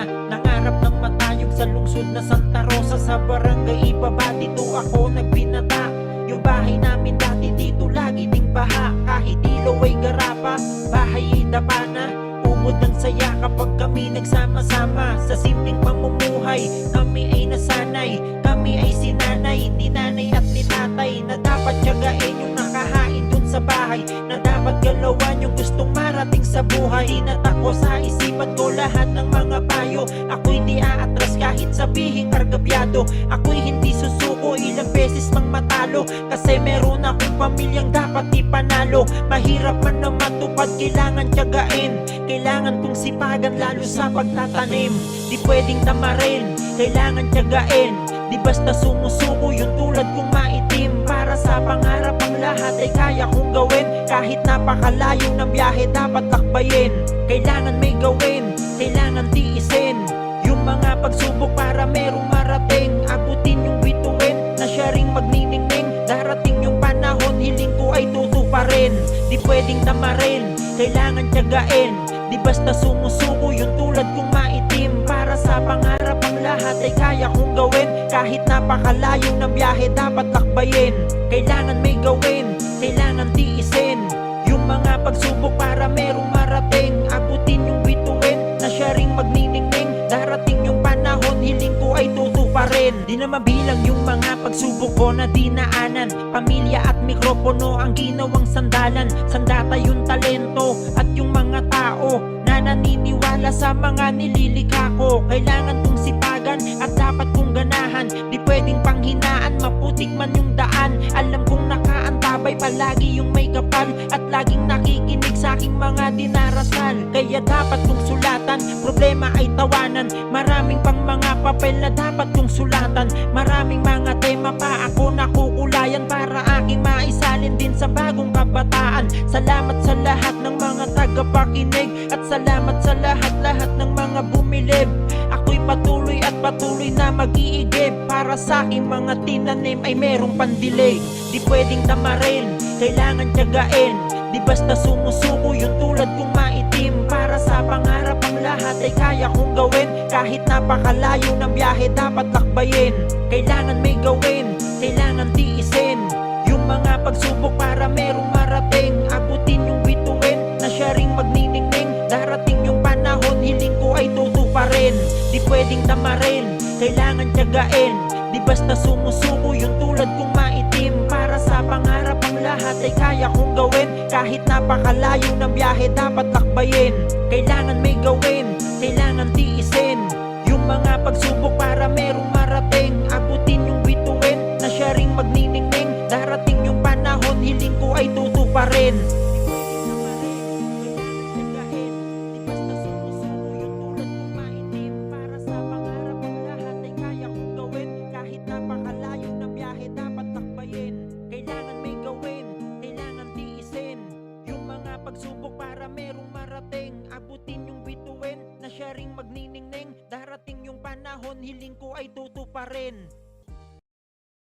na. Nangarap ng matayog sa lungsod na Santa Rosa. Sa barangay Ibaba, dito ako nagbinata. Yung bahay namin dati dito lagi ding baha. Kahit ilaw ay garapa, bahay ay dapa na. Umod ng saya kapag kami nagsama-sama. Sa simpleng pamumuhay, kami ay nasanay. Kami ay sinanay, ni nanay at ni tatay, na dapat tiyagain yung nakahain dun sa bahay, na dapat galawan yung gustong marating sa buhay. Tinatako sa isipan ko lahat ng mga payo. Ako'y di aatras kahit sabihing kargabyado. Ako'y hindi susuko ilang beses mang matalo, kasi meron akong pamilyang dapat ipanalo. Mahirap man na matupad, kailangan tiyagain. Kailangan kong sipagan lalo sa pagtatanim. Di pwedeng tamarin, kailangan tiyagain. Di basta sumusuko yung tulad kong maitim. Para sa pangarap ang lahat ay kaya kong gawin. Kahit napakalayo ng biyahe dapat lakbayin. Kailangan may gawin, kailangan tiisin yung mga pagsubok para merong marating. Abutin yung bituin na siya ring magniningning. Darating yung panahon, hiling ko ay tutuparin. Di pwedeng tamarin, kailangan tiyagain. Di basta sumusuko yung tulad kong maitim. Para sa pangarap ang lahat ay kaya kong gawin. Kahit napakalayo ng biyahe dapat lakbayin. Kailangan may gawin, kailangan tiisin yung mga pagsubok para merong marating. Abutin yung bituin na siya ring magniningning. Darating yung panahon, hiling ko ay tutuparin. Di na mabilang yung mga pagsubok ko na dinaanan. Pamilya at mikropono ang ginawang sandalan. Sandata yung talento at yung mga tao na naniniwala sa mga nililikha ko. Kailangan kong sipagan at dapat kong ganahan. Di pwedeng panghinaan, maputik man yung daan. Alam kong nakaantabay palagi yung may kapal, at laging nakikinig sa aking mga dinarasal. Kaya dapat kong sulatan, problema ay tawanan. Maraming pang mga papel na dapat kong sulatan. Maraming mga tema pa ako nakukulayan para aking maisalin din sa bagong kabataan. Salamat sa lahat ng mga tagapakinig, at salamat sa lahat ng mga bumilib. Ako'y patuloy at patuloy na mag-iigib. Para sa aking mga tinanim ay merong pandilig. Di pwedeng tamarin, kailangan tiyagain. Di basta sumusuko yung tulad kong maitim. Para sa pangarap ang lahat ay kaya kong gawin. Kahit napakalayo ng biyahe dapat lakbayin. Kailangan may gawin, kailangan tiisin yung mga pagsubok para merong marating. Abutin yung bituin na siya ring magniningning. Darating yung panahon, hiling ko ay tutuparin. Di pwedeng tamarin, kailangan tiyagain. Di basta sumusuko yung tulad kong maitim. Para sa pangarap ang lahat ay kaya kong gawin. Kahit napakalayo ng biyahe dapat lakbayin. Kailangan may gawin, kailangan tiisin yung mga pagsubok para merong marating. Abutin yung bituin na siya ring magniningning. Darating yung panahon, hiling ko ay tutuparin. Pagsubok para merong marating. Abutin yung bituin na siya ring magniningning. Darating yung panahon, hiling ko ay tutuparin.